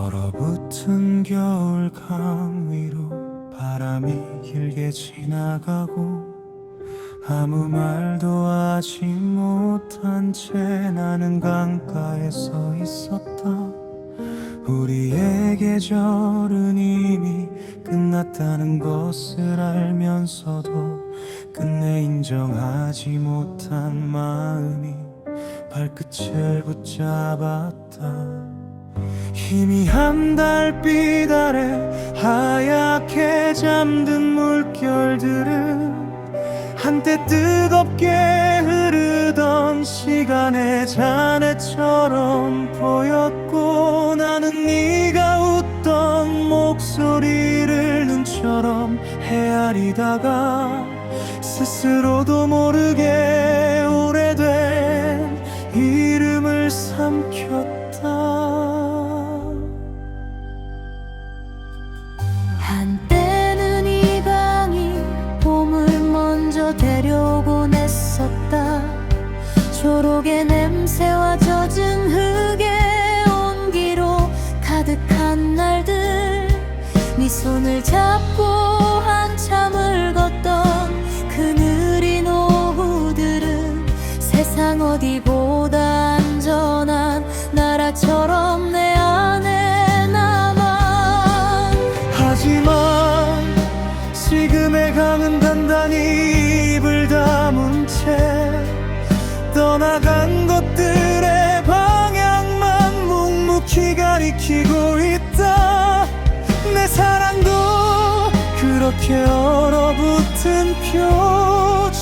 얼어붙은 겨울 강 위로 바람이 길게 지나가고 아무 말도 하지 못한 채 나는 강가에 서 있었다. 우리의 계절은 이미 끝났다는 것을 알면서도 끝내 인정하지 못한 마음이 발끝을 붙잡았다. 희미한 달빛 아래 하얗게 잠든 물결들은 한때 뜨겁게 흐르던 시간의 잔해처럼 보였고, 나는 네가 웃던 목소리를 눈처럼 헤아리다가 스스로도 모르게 오래된 이름을 삼켰다. 한때는 이 방이 봄을 먼저 데려오곤 했었다. 초록의 냄새와 젖은 흙의 온기로 가득한 날들, 네 손을 잡고 한참을 걷던 그 느린 오후들은 세상 어디보다 안전한 나라처럼 내 안에 남아. 하지만 지금의 강은 단단히 입을 다문 채 떠나간 것들의 방향만 묵묵히 가리키고 있다. 내 사랑도 그렇게 얼어붙은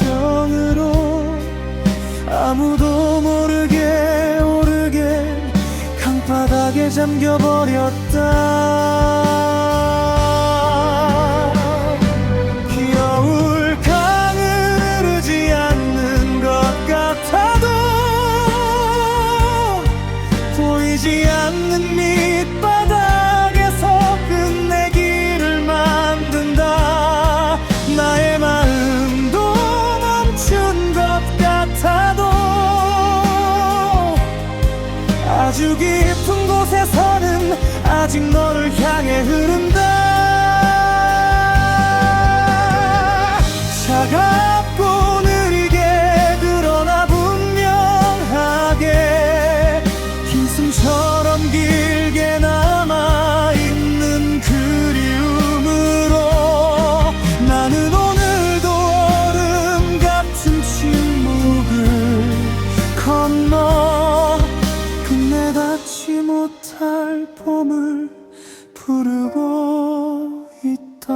표정으로 아무도 모르게 강바닥에 잠겨버렸다. 겨울 강은 흐르지 않는 것 같아도 보이지 않는 밑바닥에서 끝내기를 만든다. 나의 마음도 멈춘 것 같아도 아주 깊은 곳에서는 아직 너를 향해 흐른다. 차갑고 느리게 그러나 분명하게 긴 숨처럼 길게 남아있는 그리움으로 나는 오늘도 얼음 같은 침묵을 건너 끝내 닿지 못할 봄을 부르고 있다.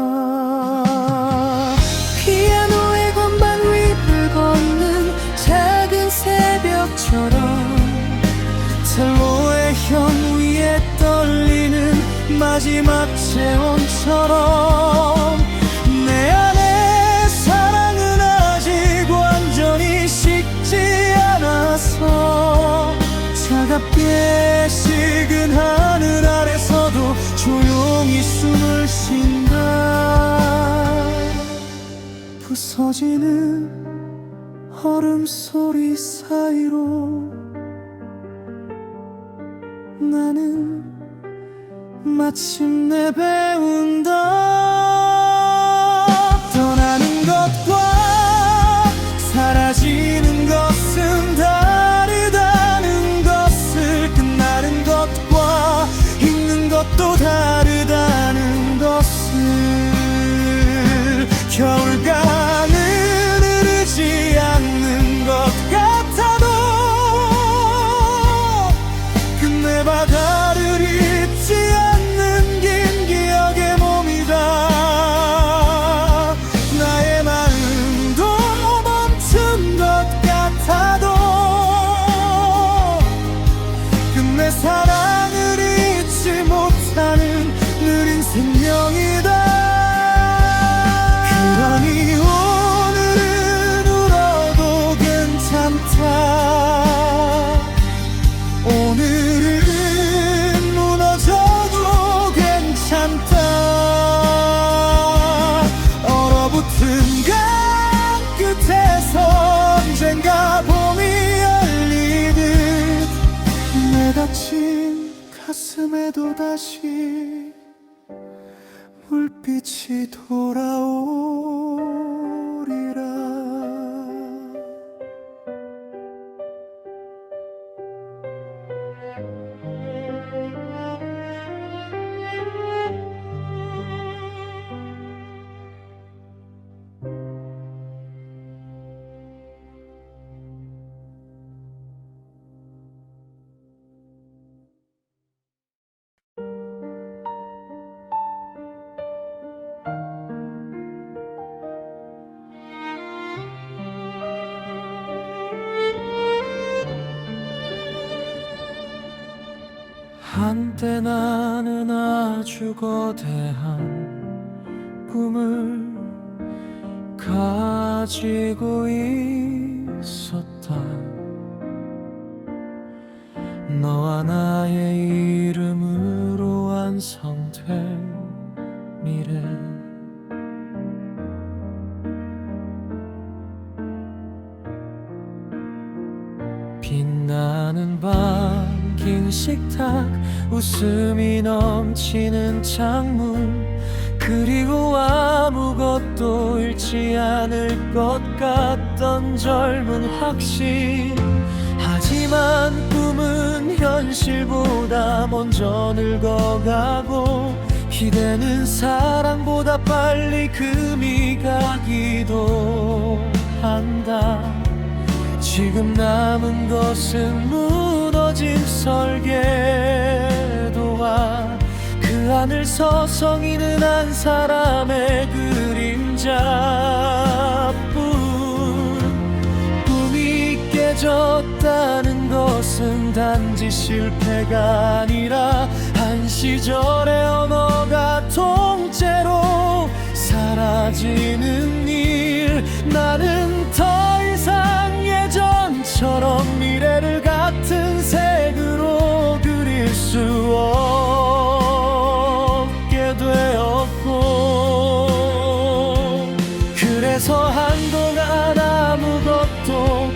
피아노의 건반 위를 걷는 작은 새벽처럼 첼로의 현 위에 떨리는 마지막 체온처럼 내 안에 사랑은 아직 완전히 식지 않아서 차갑게 식은 하늘 아래서도 조용히 숨을 쉰다. 부서지는 얼음 소리 사이로 나는 마침내 배운다. 떠나는 것과 사라지는 것은 다르다는 것을, 끝나는 것과 있는 것도 다르다는 것을, 겨울강은 흐르지 않는 것 같아도 끝내 바다를 잊지 않는 긴 기억의 몸이다. 나의 마음도 멈춘 것 같아도 끝내 사랑을 잊지 못하는 느린 생명이다. 그러니 때도 다시 물빛이 돌아오리라. 한때 나는 아주 거대한 꿈을 가지고 있었다. 너와 나의 이름으로 완성될 미래. 빛나는 밤, 긴 식탁, 웃음이 넘치는 창문, 그리고 아무것도 잃지 않을 것 같던 젊은 확신. 하지만 꿈은 현실보다 먼저 늙어가고, 기대는 사랑보다 빨리 금이 가기도 한다. 지금 남은 것은 무너진 설계도와 그 하늘 서성이는 한 사람의 그림자뿐. 꿈이 깨졌다는 것은 단지 실패가 아니라 한 시절의 언어가 통째로 사라지는 일. 나는 더 이상 예전처럼 미래를 같은 색으로 그릴 수 없게 되었고, 그래서 한동안 아무것도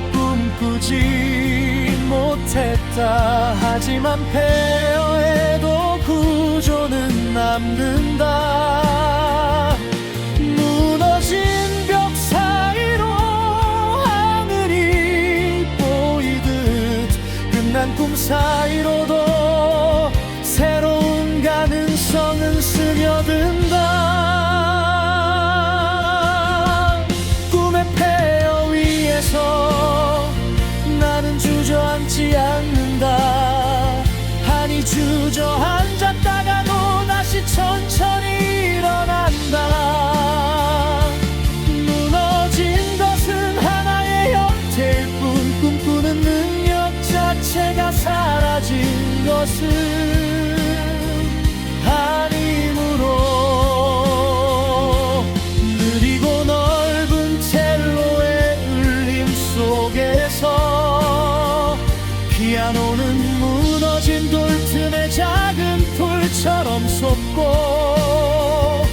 꿈꾸지 못했다. 하지만 폐허해도 구조는 남는다. 무너진 벽 사이로 하늘이 보이듯 끝난 꿈 사이로도 새로운 가능성은 스며든다. 꿈의 폐허 위에서 나는 주저앉지 않는다. 아니 주저앉았다가도 다시 천천히 일어난다. 무너진 것은 하나의 형태일 뿐, 꿈꾸는 능력 자체가 사라진 것은 아니므로. 느리고 넓은 첼로의 울림 속에서 피아노는 무너진 돌 틈에 작은 풀처럼 솟고,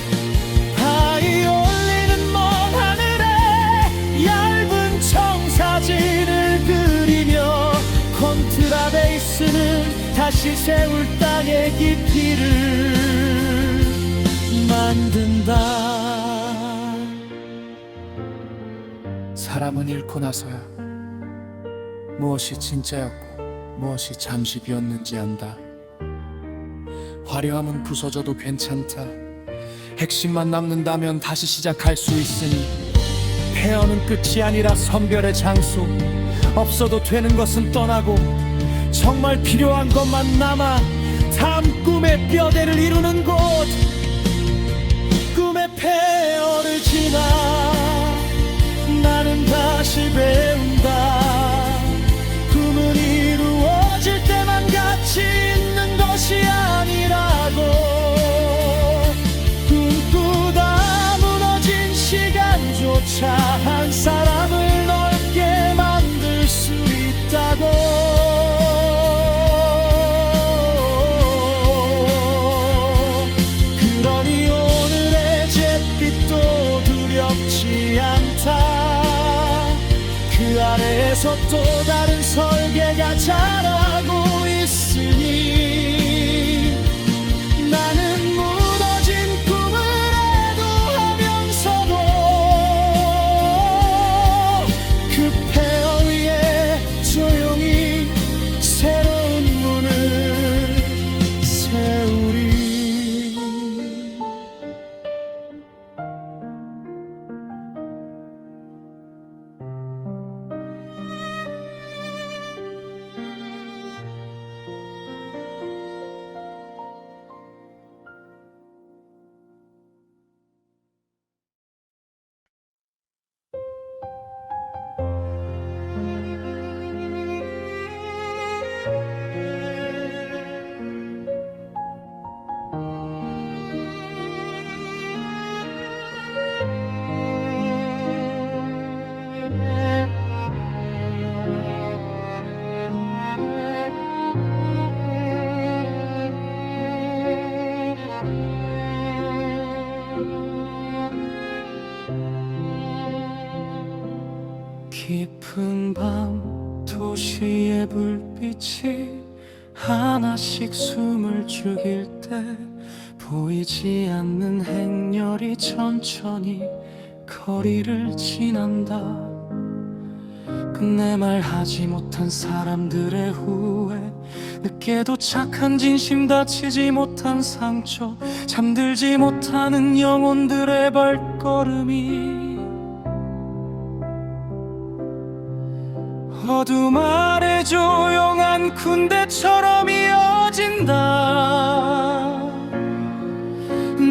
바이올린은 먼 하늘에 얇은 청사진을 그리며, 콘트라베이스는 다시 세울 땅의 깊이를 만든다. 사람은 잃고 나서야 무엇이 진짜였고 무엇이 잠시비었는지 안다. 화려함은 부서져도 괜찮다. 핵심만 남는다면 다시 시작할 수 있으니. 폐허는 끝이 아니라 선별의 장소. 없어도 되는 것은 떠나고 정말 필요한 것만 남아 다음 꿈의 뼈대를 이루는 곳. 꿈의 폐허를 지나 나는 다시 배운다. 꿈은 이루어질 때만 가치 있는 것이 아니라고. 꿈꾸다 무너진 시간조차 한 사람을 넓게 만들 수 있다고. 그러니 오늘의 잿빛도 두렵지 않다. 그 아래에서 또 다른 설계가 자라고 있으니. 깊은 밤 도시의 불빛이 하나씩 숨을 죽일 때 보이지 않는 행렬이 천천히 거리를 지난다. 끝내 말하지 못한 사람들의 후회, 늦게 도착한 진심, 다치지 못한 상처, 잠들지 못하는 영혼들의 발걸음이 어둠 아래 조용한 군대처럼 이어진다.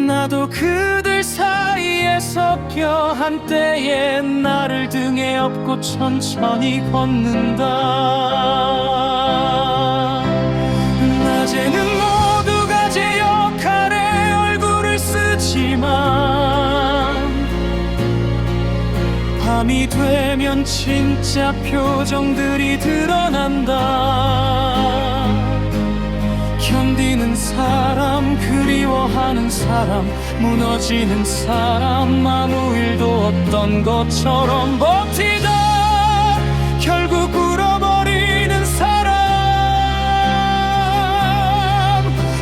나도 그들 사이에 섞여 한때의 나를 등에 업고 천천히 걷는다. 낮에는 모두가 제 역할에 얼굴을 쓰지만 밤이 되면 진짜 표정들이 드러난다. 견디는 사람, 그리워하는 사람, 무너지는 사람, 아무 일도 없던 것처럼 버티다 결국 울어버리는 사람.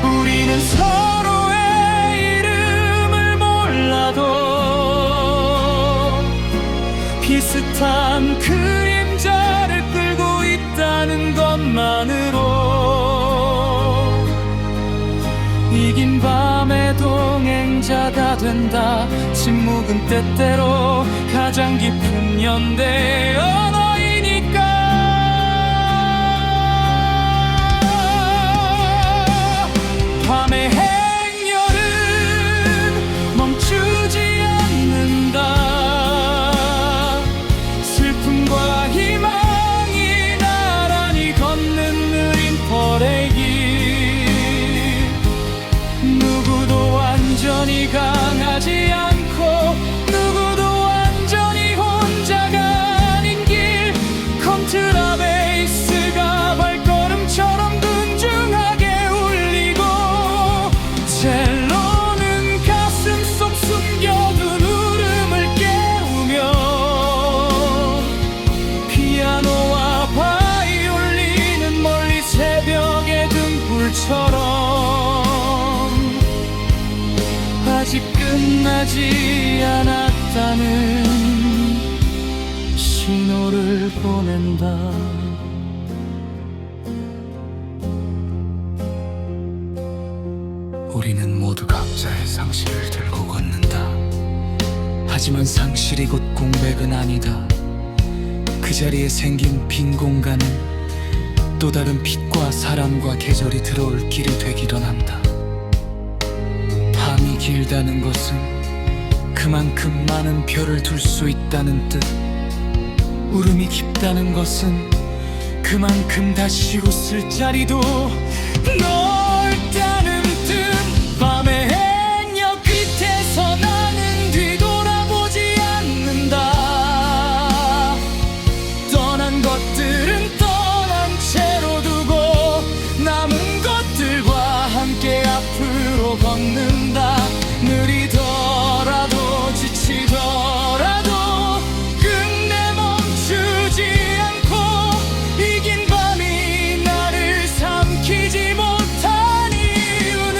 우리는 서로의 이름을 몰라도 비슷한 그림자를 끌고 있다는 것만으로 이긴 밤의 동행자가 된다. 침묵은 때때로 가장 깊은 연대 언어이니까. 밤의 행렬은 멈추지 않는다. 슬픔과 희망이 나란히 걷는 느린 퍼레이드. 누구도 완전히 강하지 않고 누구도 완전히 혼자가 아닌 길. 컨트라베이스가 발걸음처럼 군중하게 울리고 첼로는 가슴 속 숨겨둔 울음을 깨우며 피아노와 바이올린은 멀리 새벽의 등불처럼 아직 끝나지 않았다는 신호를 보낸다. 우리는 모두 각자의 상실을 들고 걷는다. 하지만 상실이 곧 공백은 아니다. 그 자리에 생긴 빈 공간은 또 다른 빛과 사람과 계절이 들어올 길이 되기를 한다. 밤이 길다는 것은 그만큼 많은 별을 둘 수 있다는 뜻. 울음이 깊다는 것은 그만큼 다시 웃을 자리도 넓다는 뜻. 밤의 행렬 끝에서 나는 뒤돌아보지 않는다. 떠난 것들은 떠난 채로 두고 남은 것들과 함께 앞으로 걷는다. 느리더라도 지치더라도 끝내 멈추지 않고 이긴 밤이 나를 삼키지 못한 이유는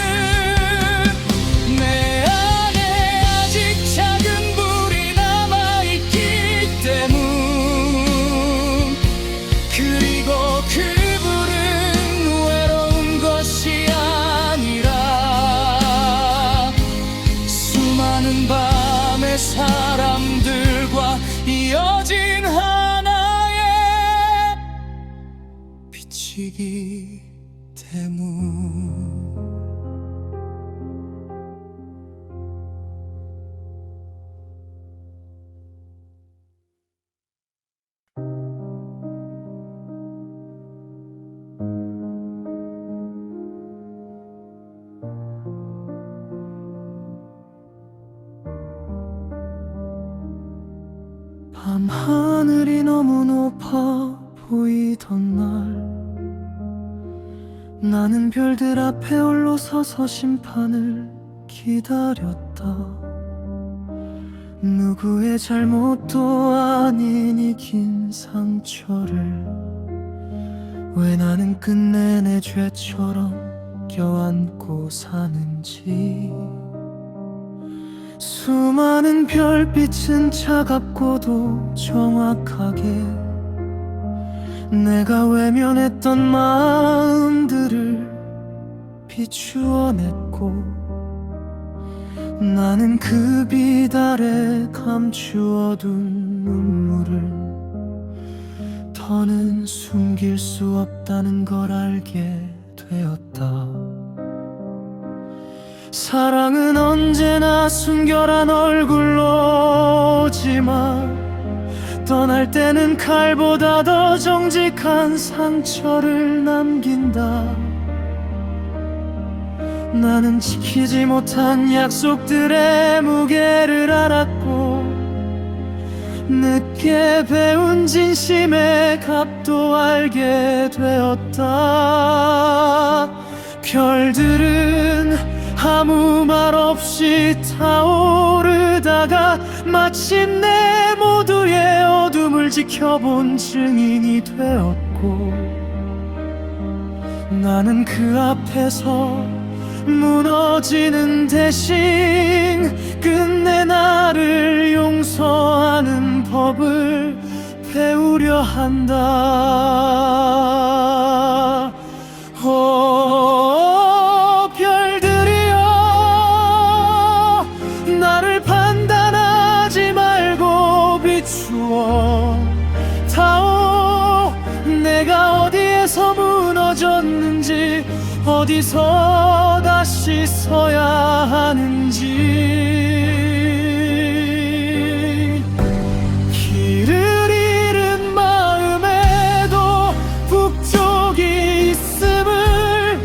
내 안에 아직 작은 불이 남아있기 때문. 그리고 그 불은 외로운 것이 아니라 수많은 밤의 사람들과 이어진 하나의 빛이기 때문. 하늘이 너무 높아 보이던 날 나는 별들 앞에 홀로 서서 심판을 기다렸다. 누구의 잘못도 아닌 이 긴 상처를 왜 나는 끝내 내 죄처럼 껴안고 사는지. 수많은 별빛은 차갑고도 정확하게 내가 외면했던 마음들을 비추어냈고, 나는 그 빛 아래 감추어둔 눈물을 더는 숨길 수 없다는 걸 알게 되었다. 사랑은 언제나 순결한 얼굴로지만 떠날 때는 칼보다 더 정직한 상처를 남긴다. 나는 지키지 못한 약속들의 무게를 알았고, 늦게 배운 진심의 값도 알게 되었다. 별들은 아무 말 없이 타오르다가 마침내 모두의 어둠을 지켜본 증인이 되었고, 나는 그 앞에서 무너지는 대신 끝내 나를 용서하는 법을 배우려 한다. 오 별들이여, 나를 판단하지 말고 비추어 다오. 내가 어디에서 무너졌는지, 어디서 다시 서야 하는지. 길을 잃은 마음에도 북쪽이 있음을,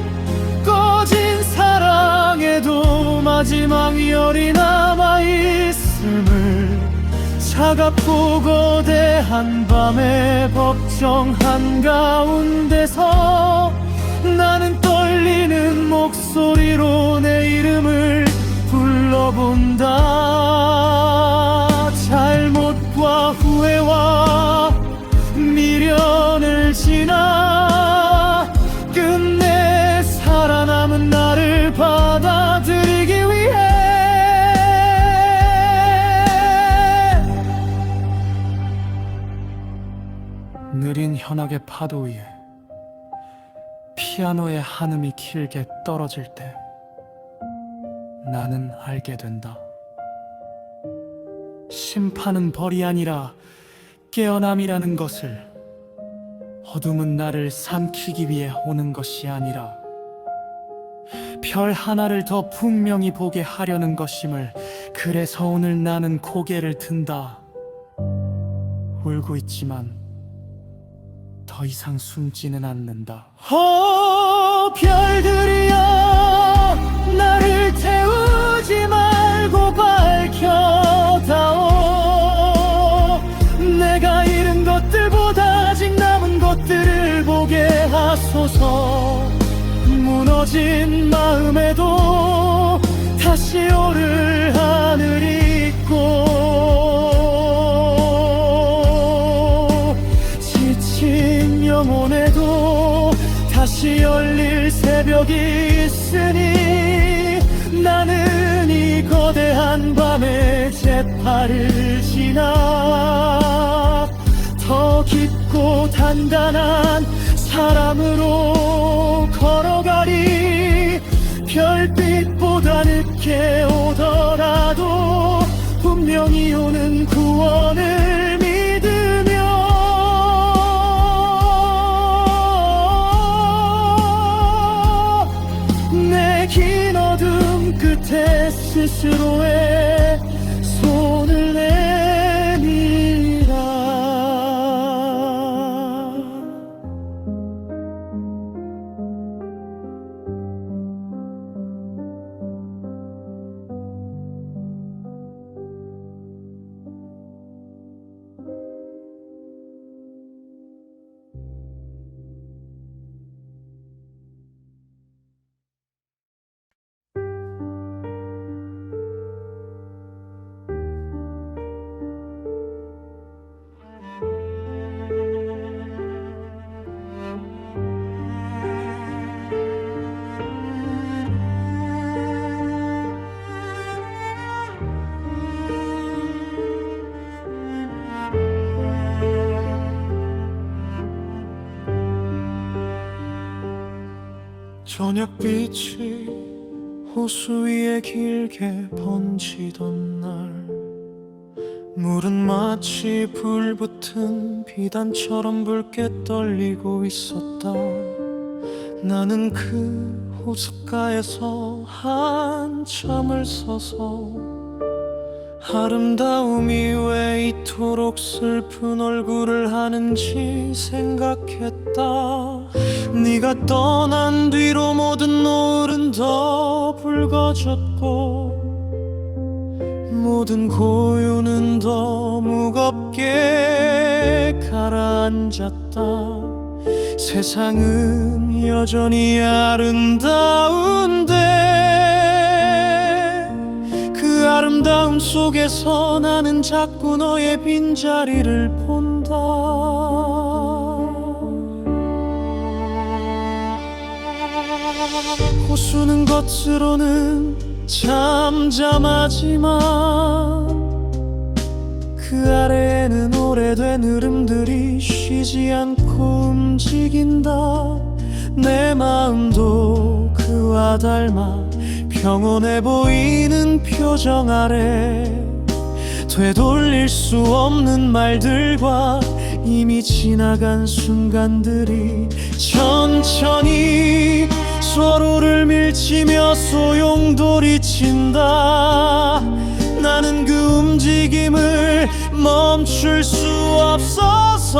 꺼진 사랑에도 마지막 열이 남아있음을, 차갑고 거대한 밤의 법정 한가운데서 나는 떨리는 목소리로 내 이름을 불러본다. 잘못과 후회와 미련을 지나 끝내 살아남은 나를 받아들이기 위해 느린 현악의 파도 위에 피아노의 한음이 길게 떨어질 때 나는 알게 된다. 심판은 벌이 아니라 깨어남이라는 것을. 어둠은 나를 삼키기 위해 오는 것이 아니라 별 하나를 더 분명히 보게 하려는 것임을. 그래서 오늘 나는 고개를 든다. 울고 있지만 더 이상 숨지는 않는다. 별들이여, 나를 태우지 말고 밝혀다오. 내가 잃은 것들보다 아직 남은 것들을 보게 하소서. 무너진 마음에도 다시 오를 하늘이 있고, 지친 영혼에도 다시 열릴 새벽이 있으니, 나는 이 거대한 밤의 재파를 지나 더 깊고 단단한 사랑으로 걸어가리. 별빛보다 늦게 오더라도 분명히 오는 구원을 믿으며 내 긴 어둠 끝에 스스로의 손을 내밀라. 저녁빛이 호수 위에 길게 번지던 날, 물은 마치 불붙은 비단처럼 붉게 떨리고 있었다. 나는 그 호숫가에서 한참을 서서 아름다움이 왜 이토록 슬픈 얼굴을 하는지 생각했다. 네가 떠난 뒤로 모든 노을은 더 붉어졌고 모든 고요는 더 무겁게 가라앉았다. 세상은 여전히 아름다운데 그 아름다움 속에서 나는 자꾸 너의 빈자리를 본다. 호수는 겉으로는 잠잠하지만 그 아래에는 오래된 흐름들이 쉬지 않고 움직인다. 내 마음도 그와 닮아 평온해 보이는 표정 아래 되돌릴 수 없는 말들과 이미 지나간 순간들이 천천히 서로를 밀치며 소용돌이친다. 나는 그 움직임을 멈출 수 없어서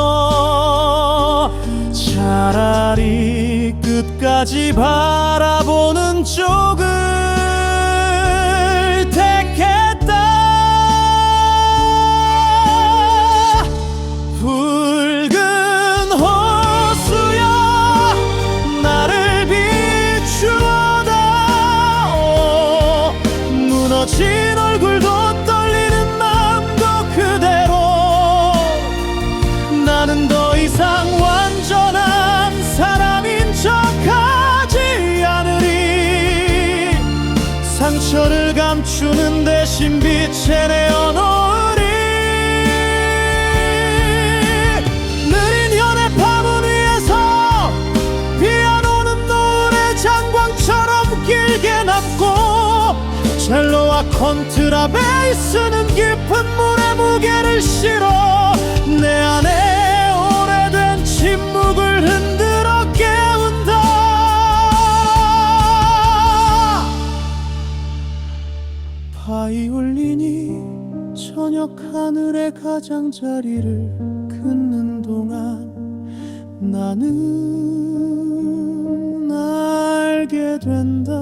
차라리 끝까지 바라보는 쪽을 택했다. 붉은 호수야 나를 비추어다. 무너진 얼굴도 떨리는 마음도 그대로 나는 더 이상 완전한 사람인 척하지 않으리. 상처를 감추는 대신 빛에 내어놓으리. 느린 연애 파문 위에서 피어오는 노을의 장광처럼 길게 남고 첼로와 컨트라 베이스는 깊은 물의 무게를 실어 내 안에 오래된 침묵을 흔들어 깨운다. 바이올린이 저녁 하늘의 가장자리를 긋는 동안 나는 알게 된다.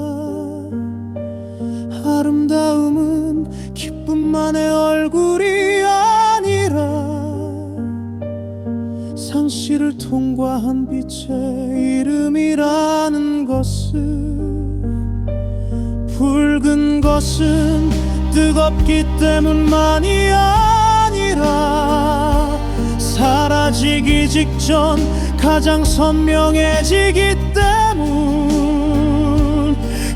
아름다움은 기쁨만의 얼굴이 아니라 상실을 통과한 빛의 이름이라는 것을. 붉은 것은 뜨겁기 때문만이 아니라 사라지기 직전 가장 선명해지기 때문.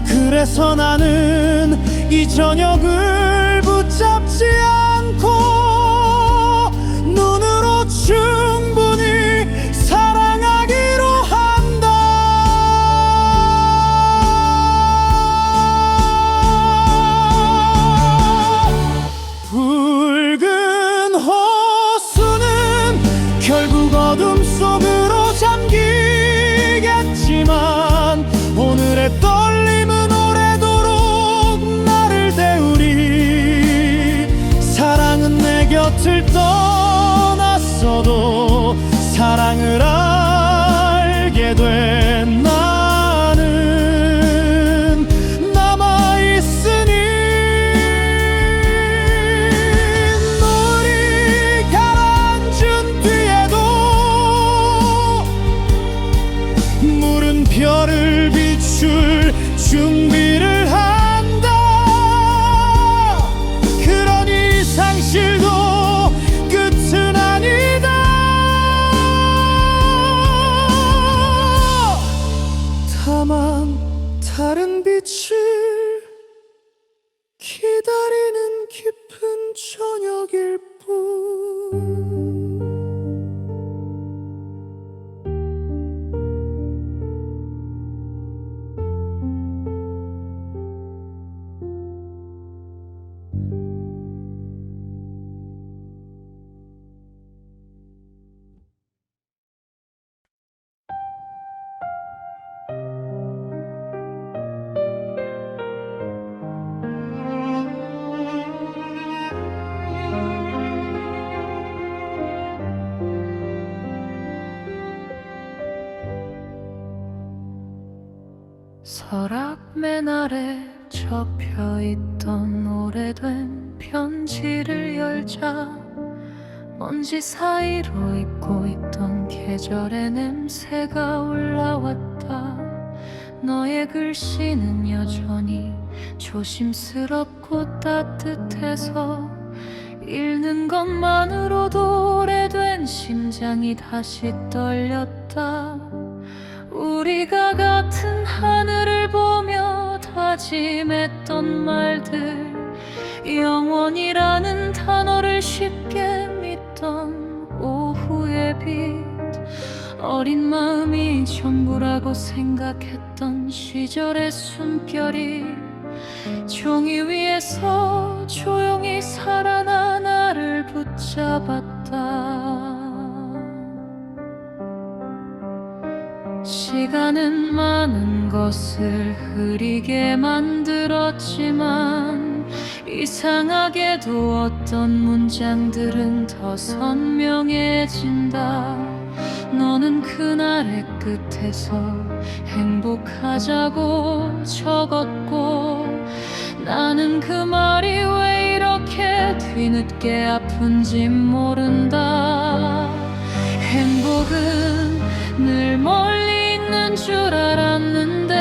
그래서 나는 이 저녁을 붙잡지 않고 눈으로 충분히 사랑하기로 한다. 붉은 호수는 결국 어둠 속으로 잠기겠지만 오늘의 떨림은 오래도록 나를 데우리. 사랑은 내 곁을 떠났어도 사랑을 알게 된 나는 남아있으니. 눈이 가라앉은 뒤에도 물은 별을 비출 준비를 한다. 그러니 상실도 끝은 아니다. 서랍맨 아래 접혀있던 오래된 편지를 열자 먼지 사이로 잊고 있던 계절의 냄새가 올라왔다. 너의 글씨는 여전히 조심스럽고 따뜻해서 읽는 것만으로도 오래된 심장이 다시 떨렸다. 우리가 같은 하늘을 보며 다짐했던 말들, 영원이라는 단어를 쉽게 믿던 오후의 빛, 어린 마음이 전부라고 생각했던 시절의 숨결이 종이 위에서 조용히 살아나 나를 붙잡았다. 시간은 많은 것을 흐리게 만들었지만 이상하게도 어떤 문장들은 더 선명해진다. 너는 그날의 끝에서 행복하자고 적었고 나는 그 말이 왜 이렇게 뒤늦게 아픈지 모른다. 행복은 늘 멀리 있는 줄 알았는데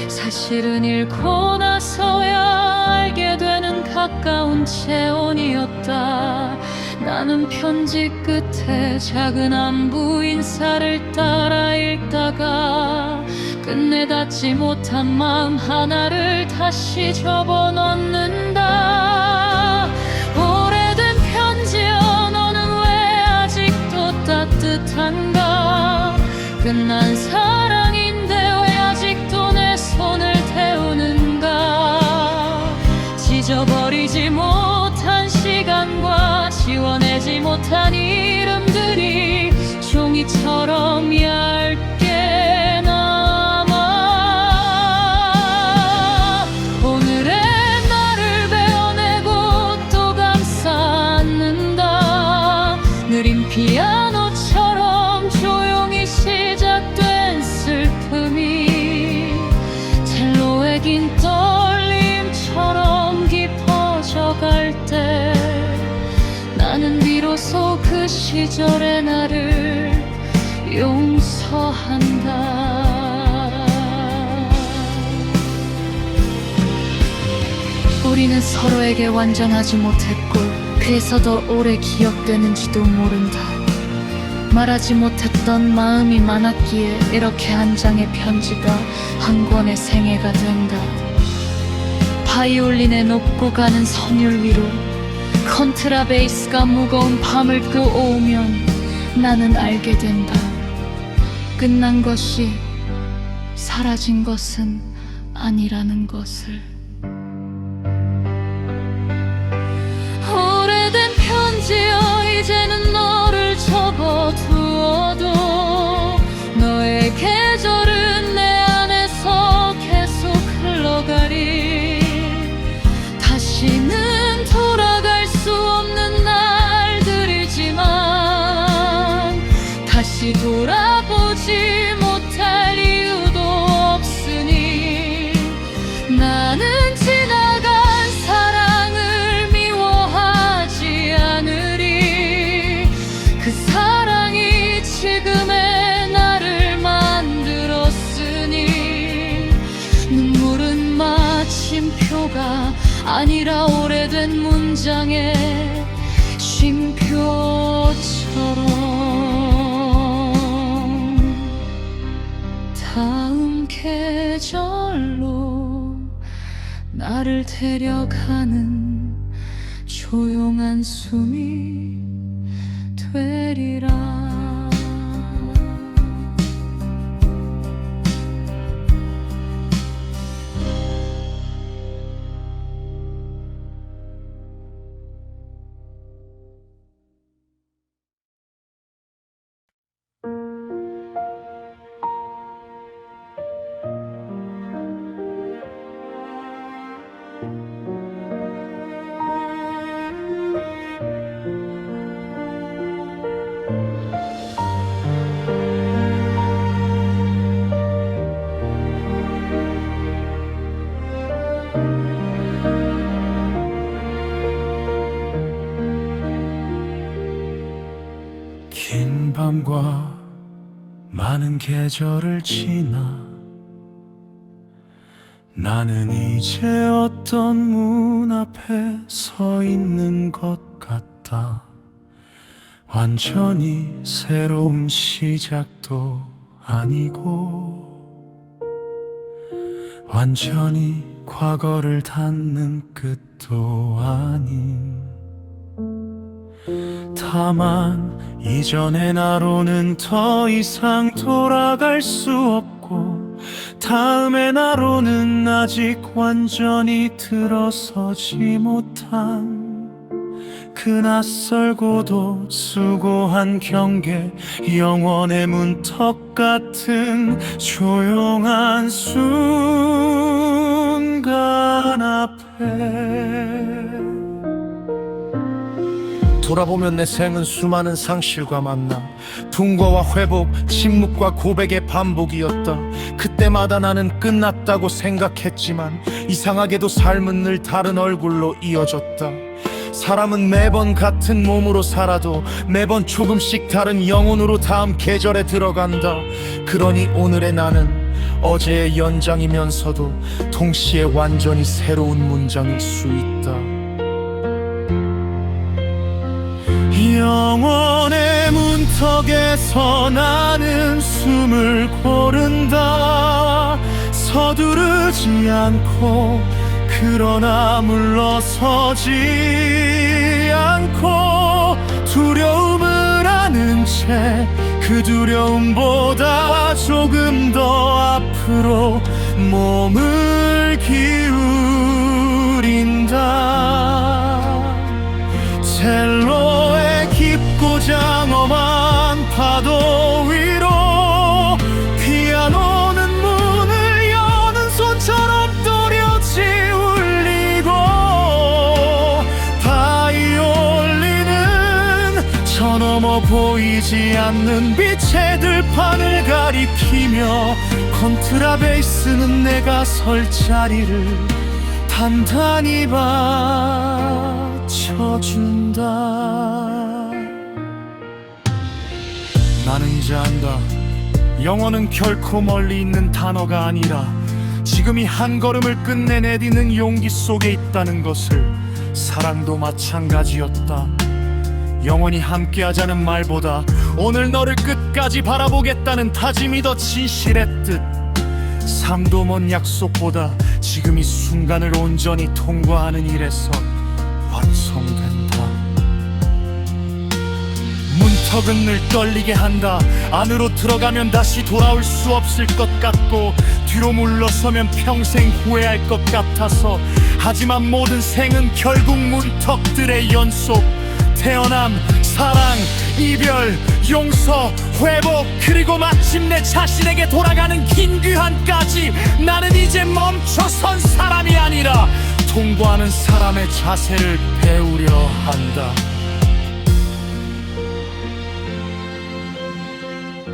사실은 읽고 나서야 알게 되는 가까운 체온이었다. 나는 편지 끝에 작은 안부 인사를 따라 읽다가 끝내 닿지 못한 마음 하나를 다시 접어넣는다. 오래된 편지여, 너는 왜 아직도 따뜻한가? 끝난 사랑인데 왜 아직도 내 손을 태우는가? 찢어버리지 못한 시간과 지워내지 못한 이름들이 종이처럼 얇게 남아. 오늘의 나를 베어내고 또 감싸 안는다. 느린 피아노처럼 조용히 시작된 슬픔이 첼로의 긴 떨림처럼 깊어져 갈 때 나는 비로소 그 시절의 나를 용서한다. 우리는 서로에게 완전하지 못했고 그래서 더 오래 기억되는지도 모른다. 말하지 못했던 마음이 많았기에 이렇게 한 장의 편지가 한 권의 생애가 된다. 바이올린의 높고 가는 선율 위로 컨트라베이스가 무거운 밤을 끄어오면 나는 알게 된다. 끝난 것이 사라진 것은 아니라는 것을. 오래된 편지여, 이제는 너를 접어두어도 너의 계절은 내 안에서 계속 흘러가리. 다시는 돌아갈 수 없는 날들이지만 다시 돌아보지 못할 이유도 없으니 나는 지나간 사랑을 미워하지 않으리. 그 사랑이 지금의 나를 만들었으니 눈물은 마침표가 아니라 오래된 문장의 쉼표처럼 다음 계절로 나를 데려가는 조용한 숨이 되리라. 긴 밤과 많은 계절을 지나 나는 이제 어떤 문 앞에 서 있는 것 같다. 완전히 새로운 시작도 아니고 완전히 과거를 닿는 끝도 아닌, 다만 이전의 나로는 더 이상 돌아갈 수 없고 다음의 나로는 아직 완전히 들어서지 못한 그 낯설고도 수고한 경계, 영원의 문턱 같은 조용한 순간 앞에 돌아보면 내 생은 수많은 상실과 만남, 분과와 회복, 침묵과 고백의 반복이었다. 그때마다 나는 끝났다고 생각했지만 이상하게도 삶은 늘 다른 얼굴로 이어졌다. 사람은 매번 같은 몸으로 살아도 매번 조금씩 다른 영혼으로 다음 계절에 들어간다. 그러니 오늘의 나는 어제의 연장이면서도 동시에 완전히 새로운 문장일 수 있다. 영원의 문턱에서 나는 숨을 고른다. 서두르지 않고 그러나 물러서지 않고 두려움을 아는 채 그 두려움보다 조금 더 앞으로 몸을 기울인다. 첼로의 깊고 장엄한 파도 위로 피아노는 문을 여는 손처럼 또렷이 울리고 바이올린은 저 넘어 보이지 않는 빛의 들판을 가리키며 콘트라베이스는 내가 설 자리를 단단히 받쳐준다. 나는 이제 안다. 영원은 결코 멀리 있는 단어가 아니라 지금 이 한 걸음을 끝내 내디는 용기 속에 있다는 것을. 사랑도 마찬가지였다. 영원히 함께하자는 말보다 오늘 너를 끝까지 바라보겠다는 다짐이 더 진실했듯, 삶도 먼 약속보다 지금 이 순간을 온전히 통과하는 일에서 완성된다. 문턱은 늘 떨리게 한다. 안으로 들어가면 다시 돌아올 수 없을 것 같고 뒤로 물러서면 평생 후회할 것 같아서. 하지만 모든 생은 결국 문턱들의 연속. 태어남, 사랑, 이별, 용서, 회복, 그리고 마침내 자신에게 돌아가는 긴 귀환까지. 나는 이제 멈춰선 사람이 아니라 통과하는 사람의 자세를 배우려 한다.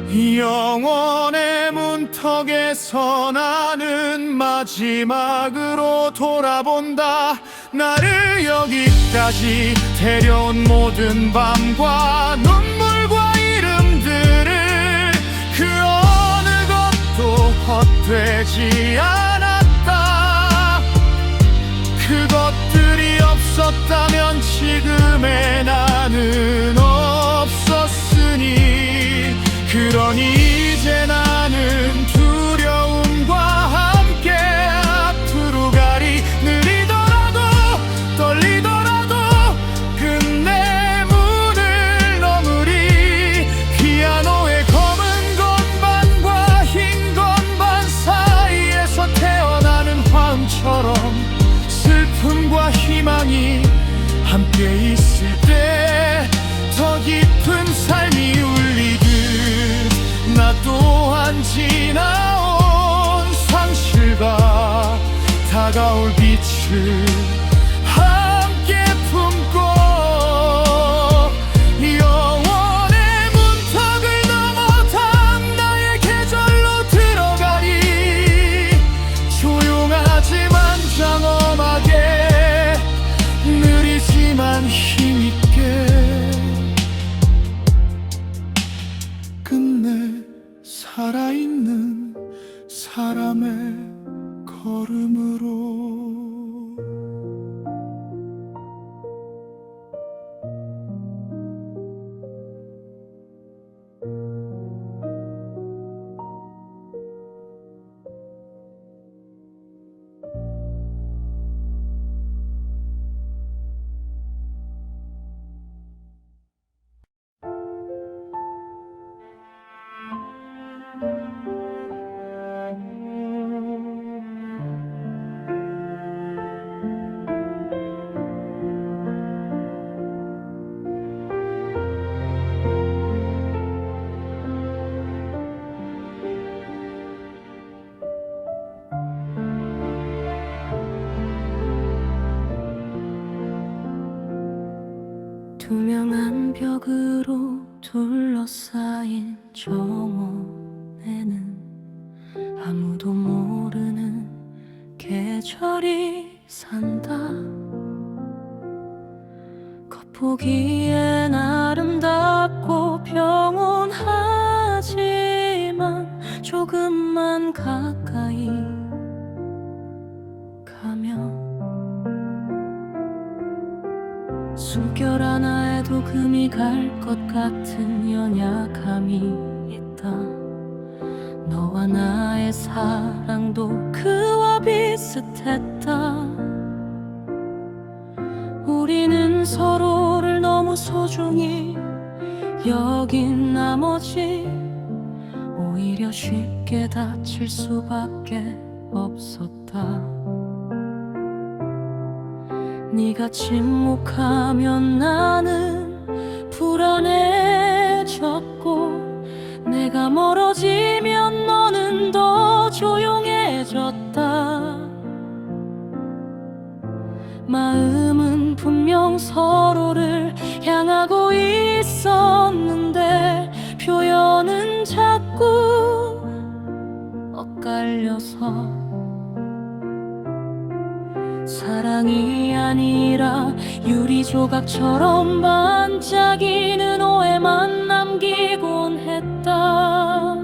영원의 문턱에서 나는 마지막으로 돌아본다. 나를 여기까지 데려온 모든 밤과 눈물과 이름들을, 그 어느 것도 헛되지 않았다. 그것들이 없었다면 지금의 나는 없었으니. 그러니 이제 나는 두려움과 함께 앞으로 가리. 느리더라도 떨리더라도 끝내 문을 넘으리. 피아노의 검은 건반과 흰 건반 사이에서 태어나는 화음처럼 슬픔과 희망이 함께 있을 때 더 깊은 삶이 울리듯 나 또한 지나온 상실과 다가올 빛을 함께 품고 영원의 문턱을 넘어 다음 나의 계절로 들어가리. 조용하지만 장엄 투명한 벽으로 둘러싸인 정원에는 아무도 모르는 계절이 산다. 겉보기엔 아름답고 평온하지만 조금만 가까이 가면 숨결 하나에도 금이 갈 것 같은 연약함이 있다. 너와 나의 사랑도 그와 비슷했다. 우리는 서로를 너무 소중히 여긴 나머지 오히려 쉽게 다칠 수밖에 없었다. 네가 침묵하면 나는 불안해졌고 내가 멀어지면 너는 더 조용해졌다. 마음은 분명 서로를 향하고 있었는데 표현은 자꾸 엇갈려서 사랑이 아니라 유리 조각처럼 반짝이는 오해만 남기곤 했다.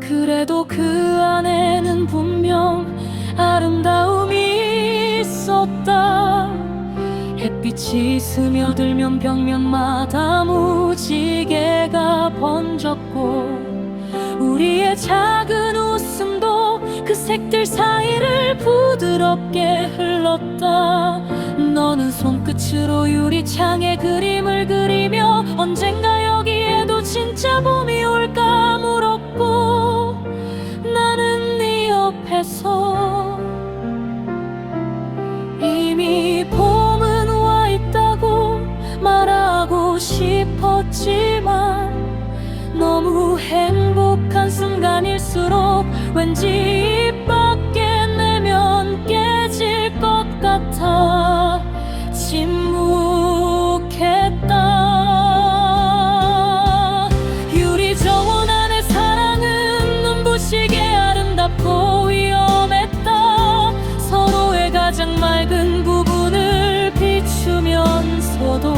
그래도 그 안에는 분명 아름다움이 있었다. 햇빛이 스며들면 벽면마다 무지개가 번졌고 우리의 작은 웃음도 그 색들 사이를 부드럽게 흘렀다. 너는 손끝으로 유리창에 그림을 그리며 언젠가 여기에도 진짜 봄이 올까 물었고 나는 네 옆에서 이미 봄은 와 있다고 말하고 싶었지만 너무 행복한 순간일수록 왠지 입 밖에 내면 깨질 것 같아 침묵했다. 유리 정원 안의 사랑은 눈부시게 아름답고 위험했다. 서로의 가장 맑은 부분을 비추면서도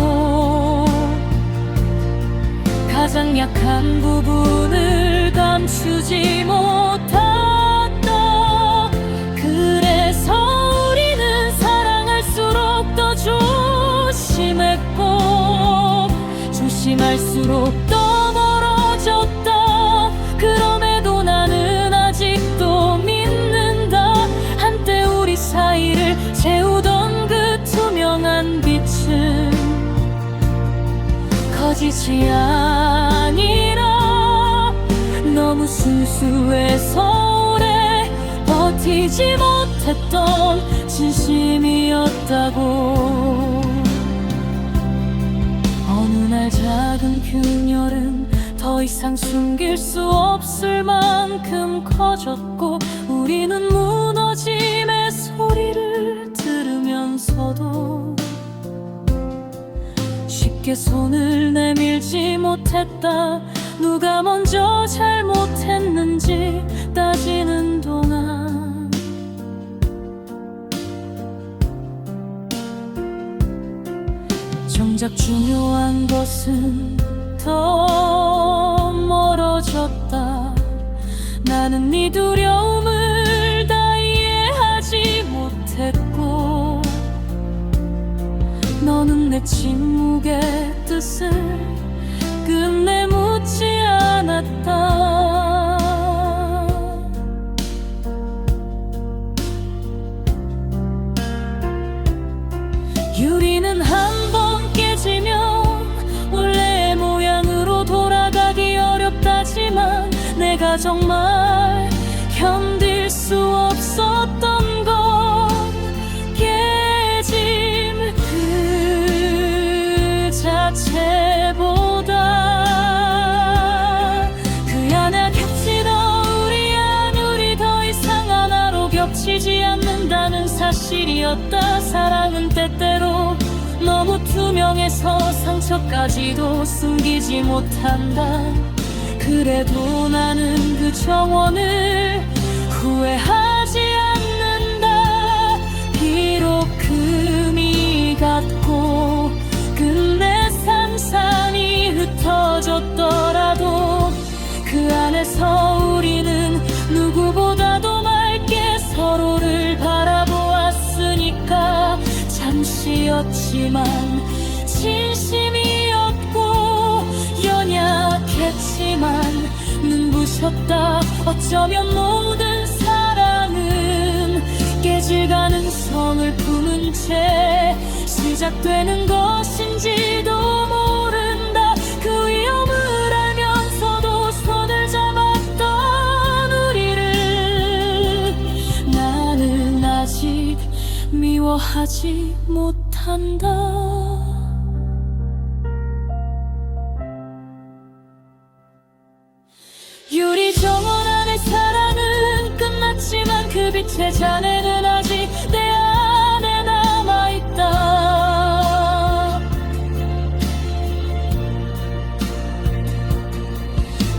가장 약한 부분을 감추지 못했다. 그래서 우리는 사랑할수록 더 조심했고 조심할수록 더 멀어졌다. 그럼에도 나는 아직도 믿는다. 한때 우리 사이를 채우던 그 투명한 빛은 거짓이 아니라 너무 순수해서 오래 버티지 못했던 진심이었다고. 어느 날 작은 균열은 더 이상 숨길 수 없을 만큼 커졌고 우리는 무너짐의 소리를 들으면서도 쉽게 손을 내밀지 못했다. 누가 먼저 잘못했는지 따지는 동안 정작 중요한 것은 더 멀어졌다. 나는 네 두려움을 다 이해하지 못했고 너는 내 침묵의 뜻을 끝내 묻지 않았다. 유리는 한 번 깨지면 원래의 모양으로 돌아가기 어렵다지만 내가 정말 견딜 수 없었던 건 깨짐 그 자체보다 그 안에 겹치던 우리 더 이상 하나로 겹칠 보이지 않는다는 사실이었다. 사랑은 때때로 너무 투명해서 상처까지도 숨기지 못한다. 그래도 나는 그 정원을 후회하지 않는다. 비록 금이 같고 끝내 산산이 흩어졌더라도 그 안에서 우리는 누구보다도 맑게 서로를 바라보았으니까. 잠시였지만 진심이었고 연약했지만 눈부셨다. 어쩌면 모든 사랑은 깨질 가능성을 품은 채 시작되는 것인지도 모른다. 그 위험을 알면서도 손을 잡았던 우리를 나는 아직 미워하지 못한다. 유리 정원 안의 사랑은 끝났지만 그 빛의 잔해는 아직 내 안에 남아있다.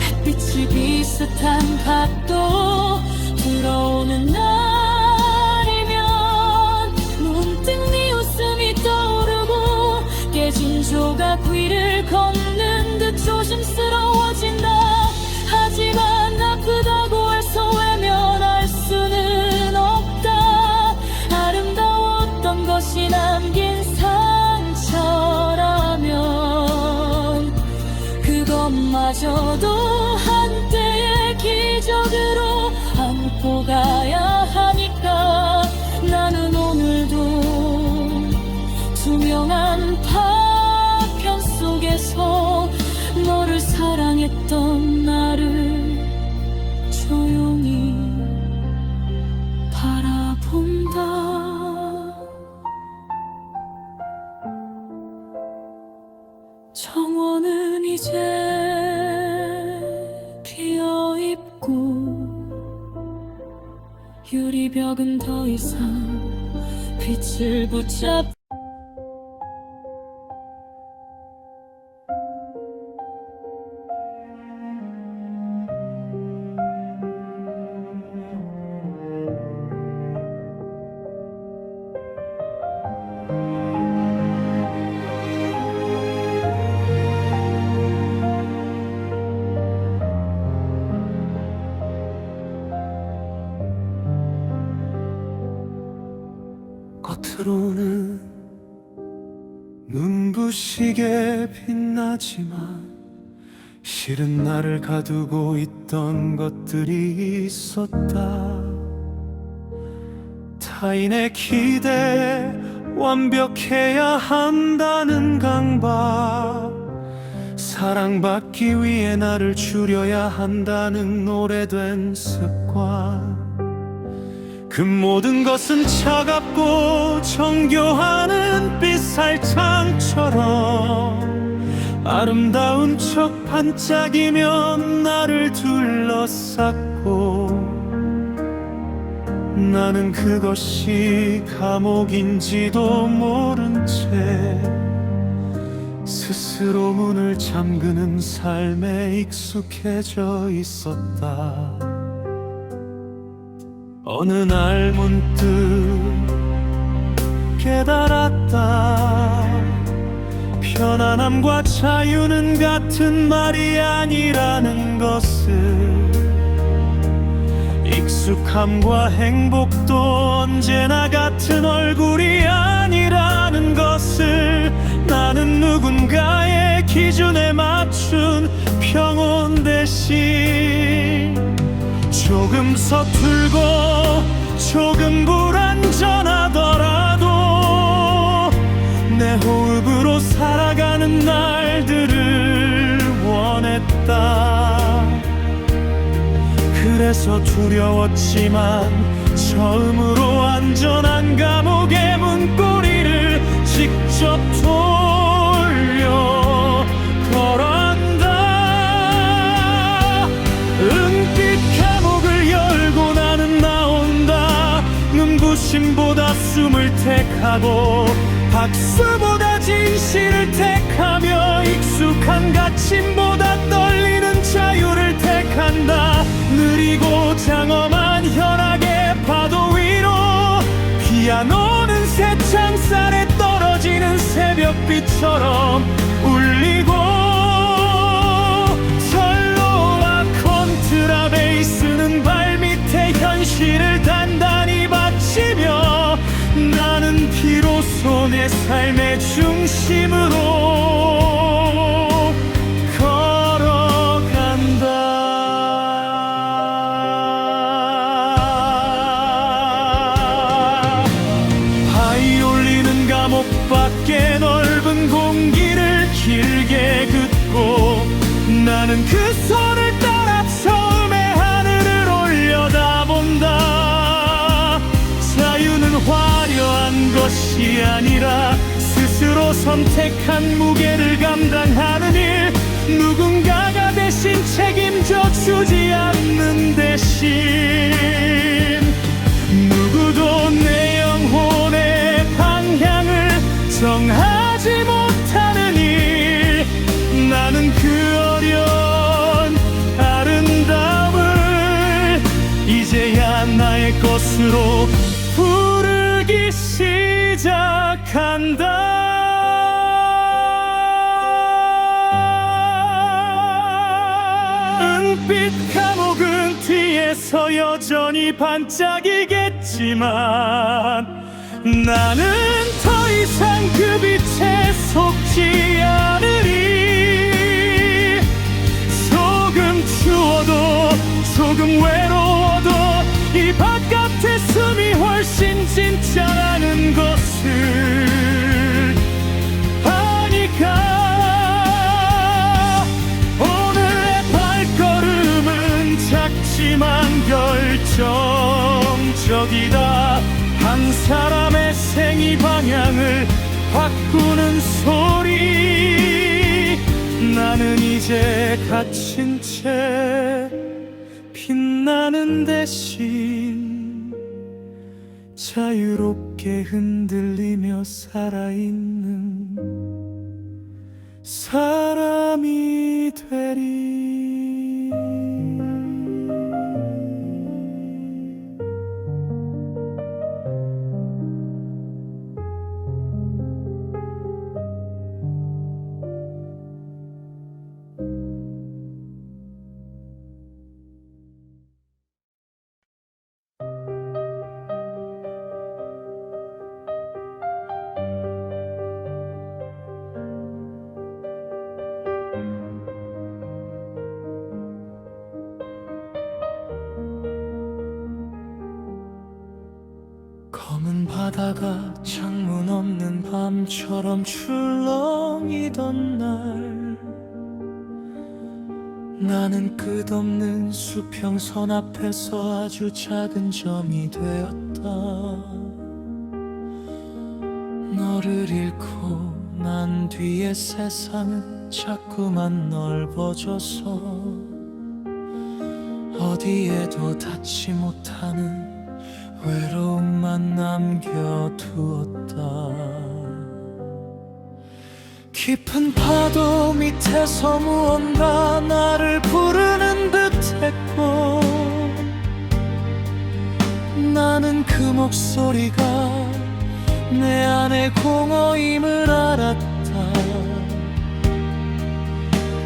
햇빛이 비슷한 밭도 들어오는 날이면 문득 네 웃음이 떠오르고 깨진 조각 위를 걷는 듯 조심스러워진다. 하지만 아프다고 해서 외면할 수는 없다. 아름다웠던 것이 남긴 상처라면 그것마저도 한때의 기적으로 안고 가야 하니까. 나는 오늘도 투명한 파편 속에서 너를 사랑했던 나를 조용히 바라본다. 정원은 이제 비어있고 유리벽은 더 이상 빛을 붙잡 겉으로는 눈부시게 빛나지만 실은 나를 가두고 있던 것들이 있었다. 타인의 기대에 완벽해야 한다는 강박, 사랑받기 위해 나를 줄여야 한다는 오래된 습관. 그 모든 것은 차갑고 정교하는 빛살창처럼 아름다운 척 반짝이면 나를 둘러쌌고, 나는 그것이 감옥인지도 모른 채 스스로 문을 잠그는 삶에 익숙해져 있었다. 어느 날 문득 깨달았다. 편안함과 자유는 같은 말이 아니라는 것을, 익숙함과 행복도 언제나 같은 얼굴이 아니라는 것을. 나는 누군가의 기준에 맞춘 평온 대신 조금 서툴고 조금 불완전하더라도 내 호흡으로 살아가는 날들을 원했다. 그래서 두려웠지만 처음으로 안전한 감옥의 문고리를 직접 돌려 걸어간다. 은빛 감옥을 열고 나는 나온다. 욕심보다 숨을 택하고 박수보다 진실을 택하며 익숙한 가침보다 떨리는 자유를 택한다. 느리고 장엄한 현악의 파도 위로 피아노는 새 창살에 떨어지는 새벽빛처럼 울리고 첼로와 콘트라베이스는 발밑에 현실을 단단히 받치며 나는 비로소 내 삶의 중심으로 걸어간다. 바이올린은 감옥 밖에 넓은 공기를 길게 긋고 나는 그 손을 따라 처음에 하늘을 올려다본다. 자유는 화려한 것이 아니라 스스로 선택한 무게를 감당하는 일, 누군가가 대신 책임져 주지 않는 대신 누구도 내 영혼의 방향을 정하지 못하는 일, 나는 그 어려운 아름다움을 이제야 나의 것으로 부르기 시작한다. 은빛 감옥은 뒤에서 여전히 반짝이겠지만 나는 더 이상 그 빛에 속지 않으리. 조금 추워도 조금 외로워도 이 바깥의 숨이 훨씬 진짜라는 것을 아니까 오늘의 발걸음은 작지만 결정적이다. 한 사람의 생이 방향을 바꾸는 소리, 나는 이제 갇힌 채 빛나는 대신 자유롭게 흔들리며 살아있는 사람이 되리. 검은 바다가 창문 없는 밤처럼 출렁이던 날, 나는 끝없는 수평선 앞에서 아주 작은 점이 되었다. 너를 잃고 난 뒤에 세상은 자꾸만 넓어져서 어디에도 닿지 못하는 외로움만 남겨두었다. 깊은 파도 밑에서 무언가 나를 부르는 듯했고 나는 그 목소리가 내 안의 공허임을 알았다.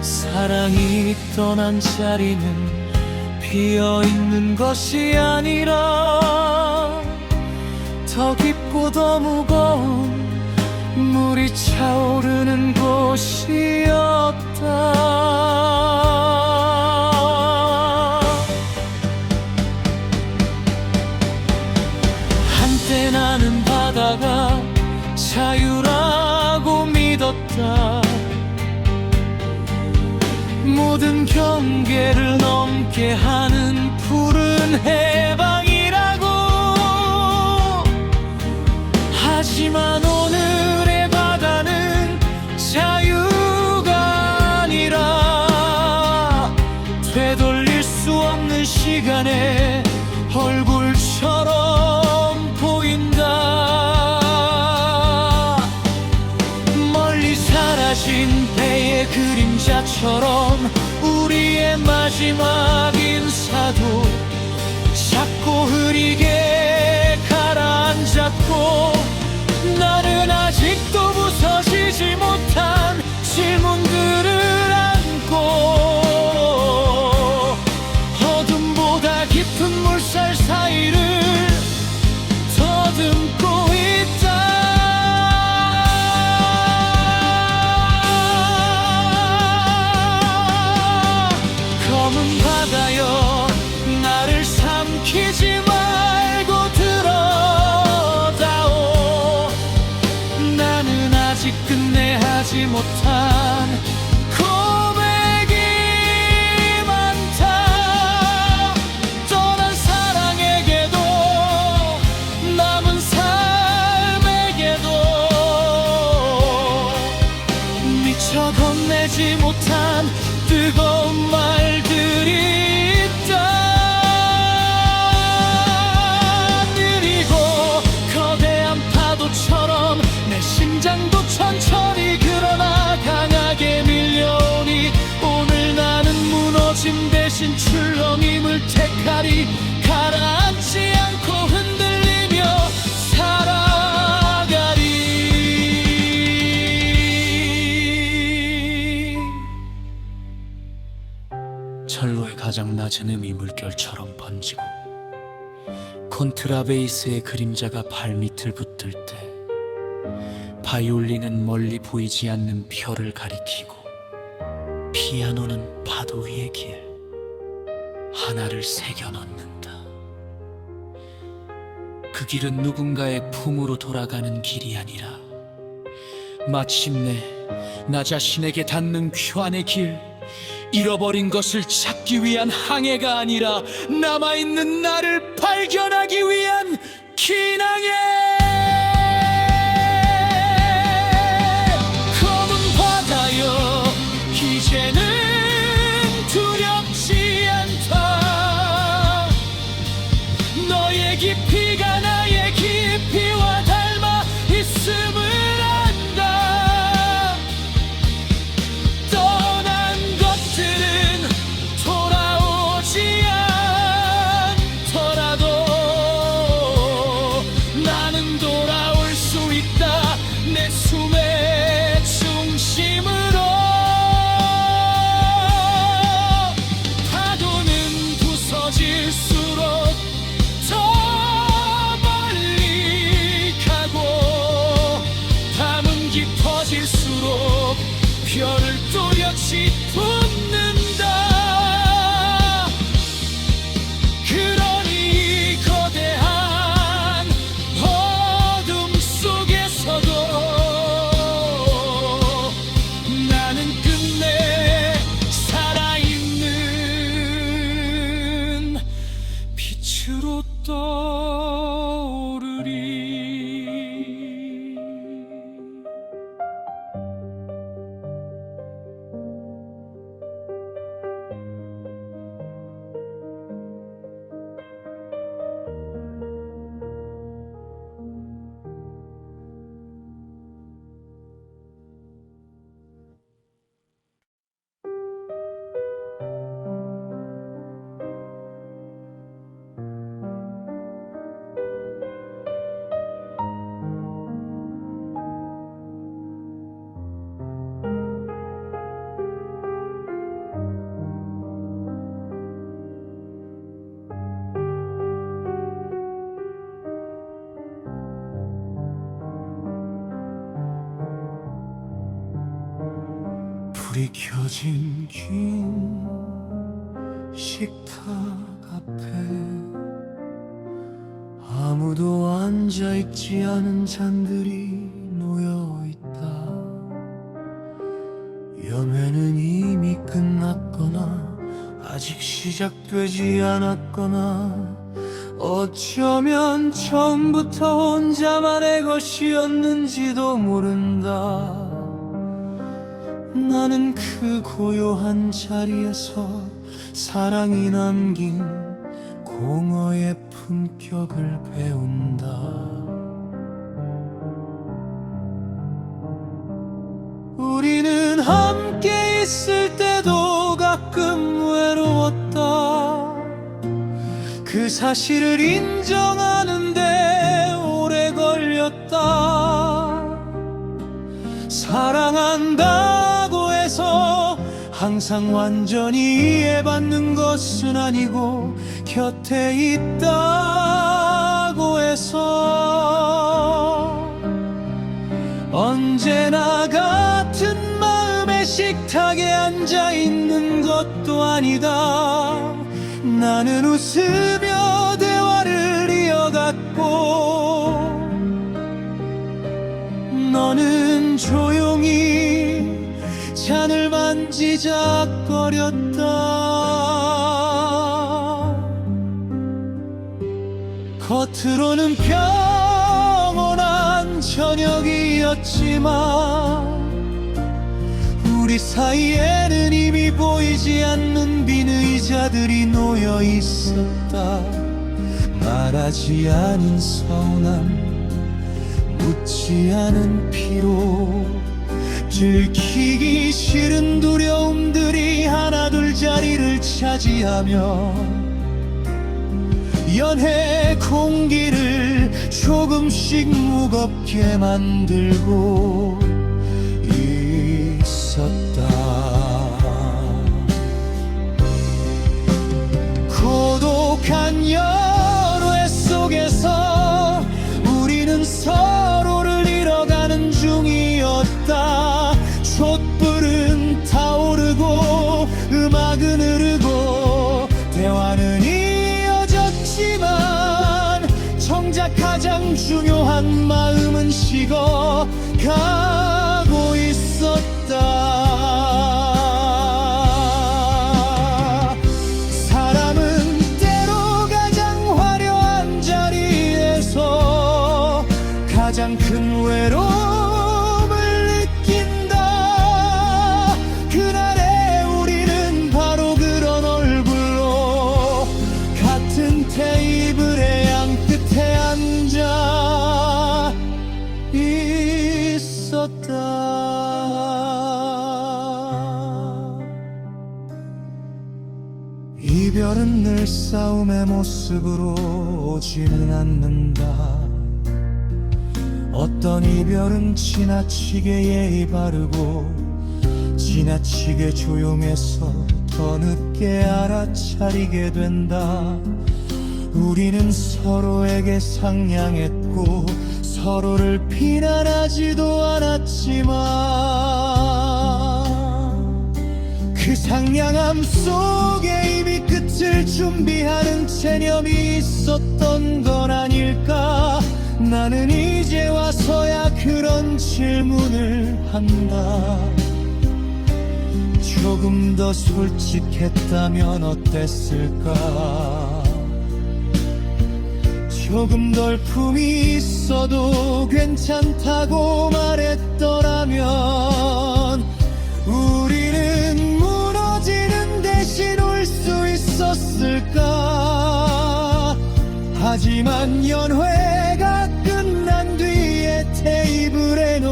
사랑이 떠난 자리는 비어있는 것이 아니라 더 깊고 더 무거운 물이 차오르는 곳이었다. 한때 나는 바다가 자유라고 믿었다. 모든 경계를 넘게 하는 푸른 해방이라고. 하지만 오늘의 바다는 자유가 아니라 되돌릴 수 없는 시간의 얼굴처럼 보인다. 그림자처럼 우리의 마지막 인사도 작고 흐리게 가라앉았고, 나는 아직도 부서지지 못한 질문들을 안고 어둠보다 깊은 물살 사이를 더듬고 있다. 검은 바다여, 나를 삼키지 말고 들어다오. 나는 아직 끝내하지 못한 고백이 많다. 떠난 사랑에게도 남은 삶에게도 미처 건네지 못한 뜨거운 말들이 있다. 느리고 거대한 파도처럼 내 심장도 천천히 그러나 강하게 밀려오니, 오늘 나는 무너짐 대신 출렁임을 택하리. 가라앉지 않고 흔들리며 살아가리. 철로의 가장 낮은 음이 물결처럼 번지고, 콘트라베이스의 그림자가 발밑을 붙들 때 바이올린은 멀리 보이지 않는 별을 가리키고, 피아노는 파도 위의 길 하나를 새겨 넣는다. 그 길은 누군가의 품으로 돌아가는 길이 아니라 마침내 나 자신에게 닿는 귀환의 길, 잃어버린 것을 찾기 위한 항해가 아니라 남아있는 나를 발견하기 위한 기낭에. 검은 바다여, 이제는 두렵지 않다. 너의 깊이가 나의 깊이와 닮아 있음을 안다. 떠난 것들은 돌아오지 않더라도 나는 돌아올 수 있다. 내 숨의 중심으로. 파도는 부서질수록 더 멀리 가고, 밤은 깊어질수록 별을 또렷이 돋는다. 그러니 거대한 어둠 속에서도 나는 끝내 살아있는 빛으로 떠오르리. 불이 켜진 긴 식탁 앞에 아무도 앉아있지 않은 잔들이 놓여있다. 연회는 이미 끝났거나 아직 시작되지 않았거나, 어쩌면 처음부터 혼자만의 것이었는지도 모른다. 나는 그 고요한 자리에서 사랑이 남긴 공허의 품격을 배운다. 우리는 함께 있을 그 사실을 인정하는데 오래 걸렸다. 사랑한다고 해서 항상 완전히 이해받는 것은 아니고, 곁에 있다고 해서 언제나 같은 마음의 식탁에 앉아 있는 것도 아니다. 나는 웃으며 대화를 이어갔고, 너는 조용히 잔을 만지작거렸다. 겉으로는 평온한 저녁이었지만 우리 사이에는 이미 보이지 않는 빈 의자들이 놓여 있었다. 말하지 않은 서운함, 묻지 않은 피로, 들키기 싫은 두려움들이 하나둘 자리를 차지하며 연애 공기를 조금씩 무겁게 만들고 있었다. 고독한 연애 속에서 우리는 서로를 잃어가는 중이었다. 촛불은 타오르고 음악은 흐르고 대화는 이어졌지만 정작 가장 중요한 마음은 식어가고 있었다. 사람은 때로 가장 화려한 자리에서 가장 큰 외로움을 느낀다. 그날의 우리는 바로 그런 얼굴로 같은 테이블의 양끝에 앉아 있었다. 이별은 늘 싸움의 모습으로 오지는 않는다. 어떤 이별은 지나치게 예의 바르고 지나치게 조용해서 더 늦게 알아차리게 된다. 우리는 서로에게 상냥했고 서로를 비난하지도 않았지만 그 상냥함 속에 이미 끝을 준비하는 체념이 있었던 건 아닐까. 나는 이제 와서야 그런 질문을 한다. 조금 더 솔직했다면 어땠을까. 조금 덜 품이 있어도 괜찮다고 말했더라면 우리는 무너지는 대신 올 수 있었을까. 하지만 연회가 끝난 뒤에 테이블에는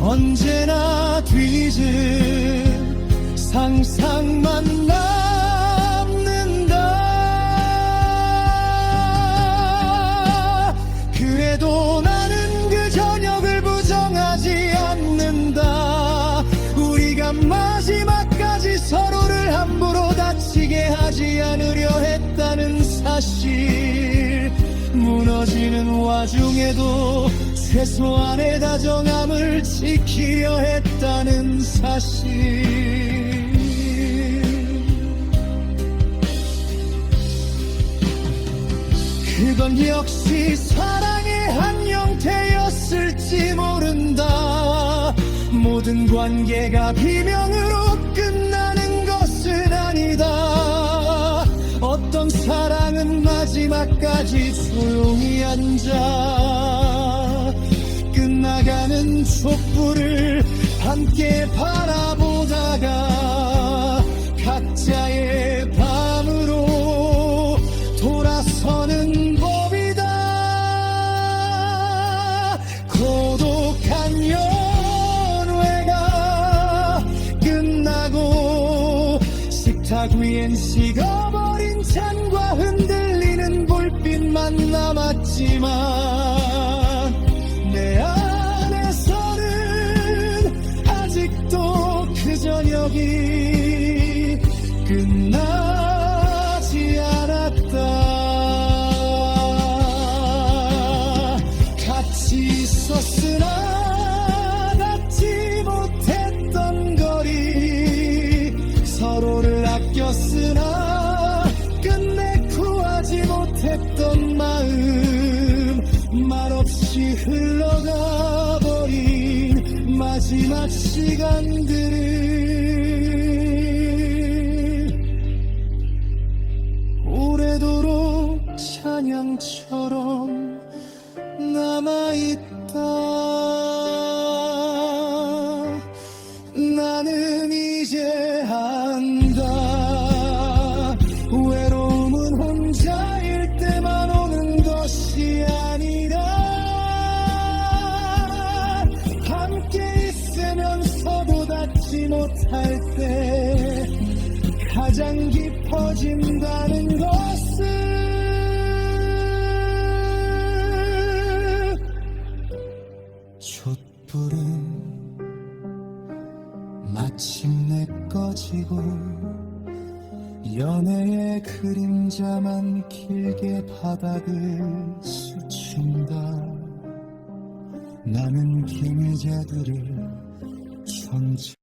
언제나 뒤집은 상상만 남는다. 그래도 나는 그 저녁을 부정하지 않는다. 우리가 마지막까지 서로를 함부로 다치게 하지 않으려 했다는 사실, 무너지는 와중에도 최소한의 다정함을 지키려 했다는 사실. 그건 역시 사랑의 한 형태였을지 모른다. 모든 관계가 비명으로 끝나는 것은 아니다. 어떤 사랑은 마지막까지 조용히 앉아 끝나가는 촛불을 함께 바라보다가 각자의 밤으로 돌아서는 법이다. 고독한 연회가 끝나고 식탁 위엔 식어버린 찬과 흔들리는 불빛만 남았지만 내 안에서는 아직도 그 저녁이 끝나지 않았다. 같이 있었으나 닿지 못했던 거리, 서로를 아꼈으나 끝내 구하지 못했던 마음, 말없이 흘러가 버린 마지막 시간들을 오래도록 찬양처럼 남아있다. 나는 이제 안다. 외로움은 혼자일 때만 오는 것이 아니라 함께 있으면서도 닿지 못할 때 가장 깊어진다는 것을 촛불은 마침내 꺼지고 연애의 그림자만 길게 바닥을 스친다. 나는 기미자들을 천지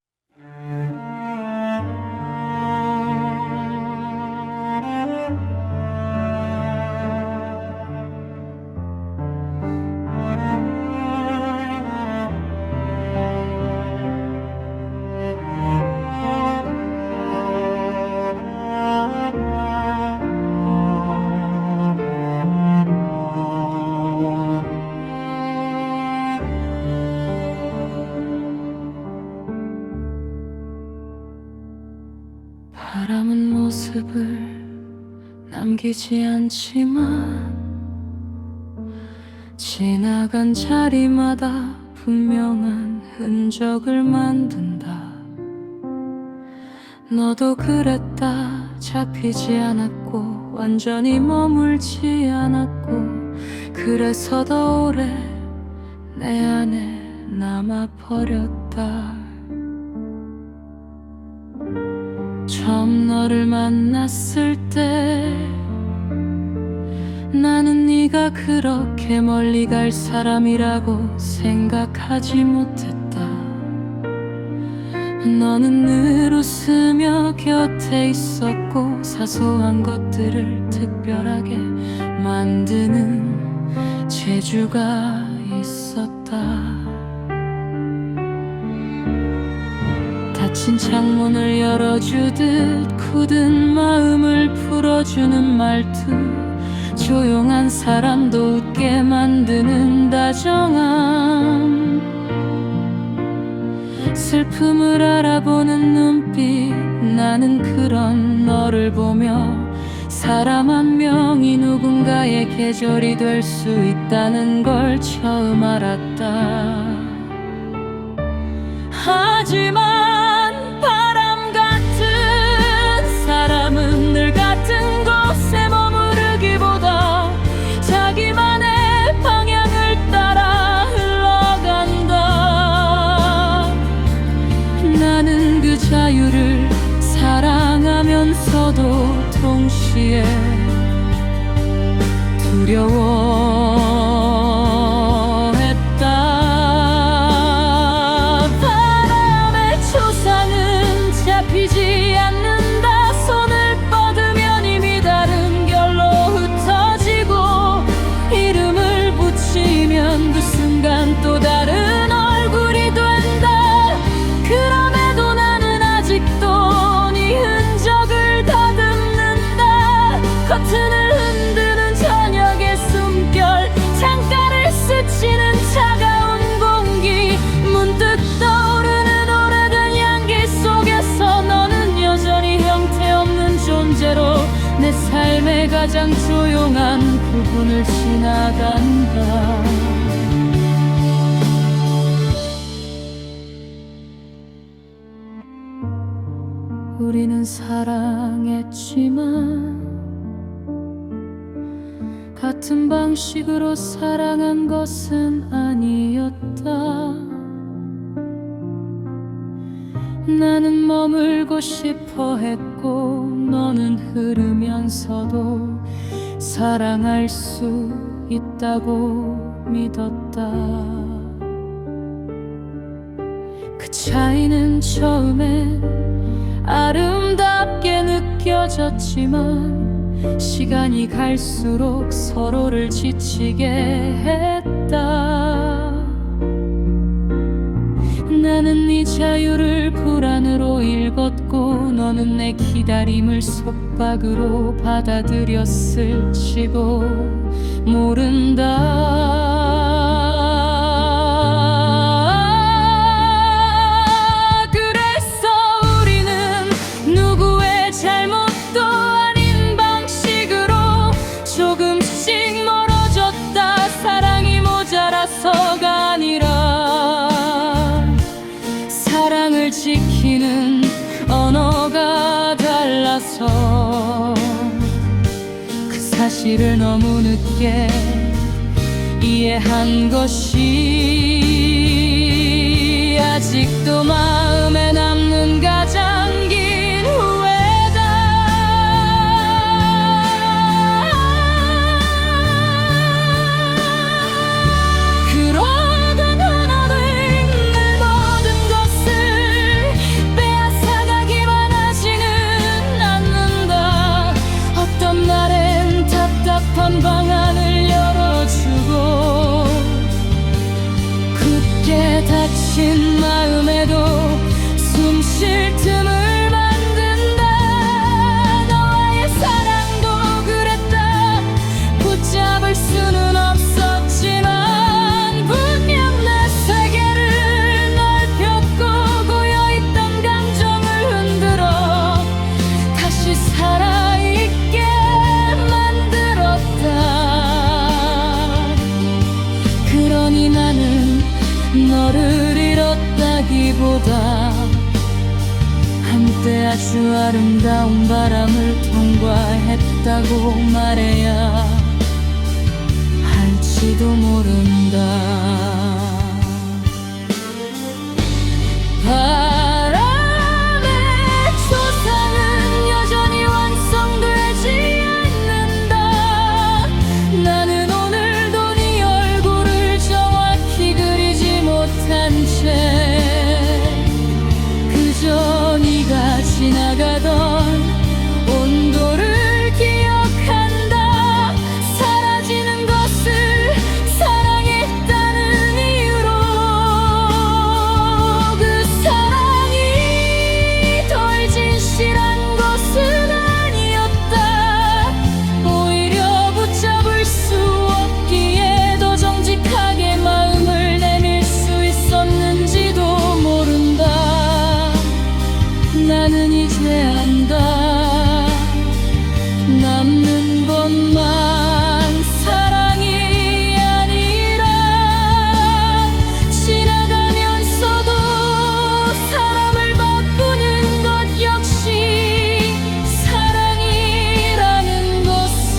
바람은 모습을 남기지 않지만 지나간 자리마다 분명한 흔적을 만든다. 너도 그랬다. 잡히지 않았고 완전히 머물지 않았고 그래서 더 오래 내 안에 남아버렸다. 처음 너를 만났을 때 나는 네가 그렇게 멀리 갈 사람이라고 생각하지 못했다. 너는 늘 웃으며 곁에 있었고 사소한 것들을 특별하게 만드는 재주가 있었다. 닫힌 창문을 열어주듯 굳은 마음을 풀어주는 말투, 조용한 사람도 웃게 만드는 다정함, 슬픔을 알아보는 눈빛. 나는 그런 너를 보며 사람 한 명이 누군가의 계절이 될 수 있다는 걸 처음 알았다. 하지만 바람 같은 사람은 늘 같은 곳에 머무르기보다 자기만의 방향을 따라 흘러간다. 나는 그 자유를 사랑하면서도 동시에 두려워했다. 바람의 초상은 잡히지 않는다. 손을 뻗으면 이미 다른 결로 흩어지고 이름을 붙이면 그 순간 또 다른 얼굴이 된다. 그럼에도 나는 아직도 네 흔적을 다듬는다. 커튼을 흔드는 저녁의 숨결, 창가를 스치는 차가운 공기, 문득 떠오르는 오래된 향기 속에서 너는 여전히 형태없는 존재로 내 삶의 가장 조용한 부분을 지나간다. 우리는 사랑했지만 같은 방식으로 사랑한 것은 아니었다. 나는 머물고 싶어 했고 너는 흐르면서도 사랑할 수 있다고 믿었다. 그 차이는 처음엔 아름답게 느껴졌지만 시간이 갈수록 서로를 지치게 했다. 나는 네 자유를 불안으로 읽었고 너는 내 기다림을 속박으로 받아들였을지도 모른다. 조금씩 멀어졌다. 사랑이 모자라서가 아니라 사랑을 지키는 언어가 달라서 그 사실을 너무 늦게 이해한 것이 아직도 마음에 남는 가장 긴 후회다. 방안을 열어주고 굳게 닫힌 마음에도 숨 쉴 틈을 만든다. 너와의 사랑도 그랬다. 붙잡을 수는 없었지만 분명 내 세계를 넓혔고 고여있던 감정을 흔들어 다시 살아있게 그러니 나는 너를 잃었다기보다 한때 아주 아름다운 바람을 통과했다고 말해야 할지도 모른다. 바람의 초상은 여전히 완성되지 않는다. 나는 그저 네가 지나가던 온도를 기억한다. 사라지는 것을 사랑했다는 이유로 그 사랑이 덜 진실한 것은 아니었다. 오히려 붙잡을 수 없기에 더 정직하게 마음을 내밀 수 있었는지도 모른다. 나는 이제 안다. 남는 것만 사랑이 아니라 지나가면서도 사람을 바꾸는 것 역시 사랑이라는 것을.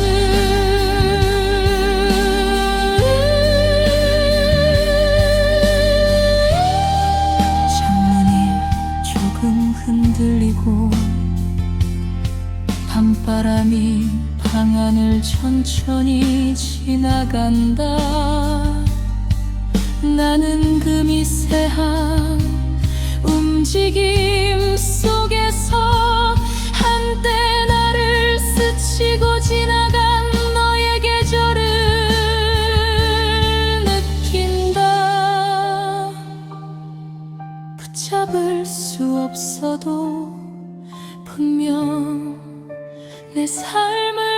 창문이 조금 흔들리고 밤바람이 방안을 천천히 지나간다. 나는 그 미세한 움직임 속에서 한때 나를 스치고 지나간 너의 계절을 느낀다. 붙잡을 수 없어도 분명 내 삶을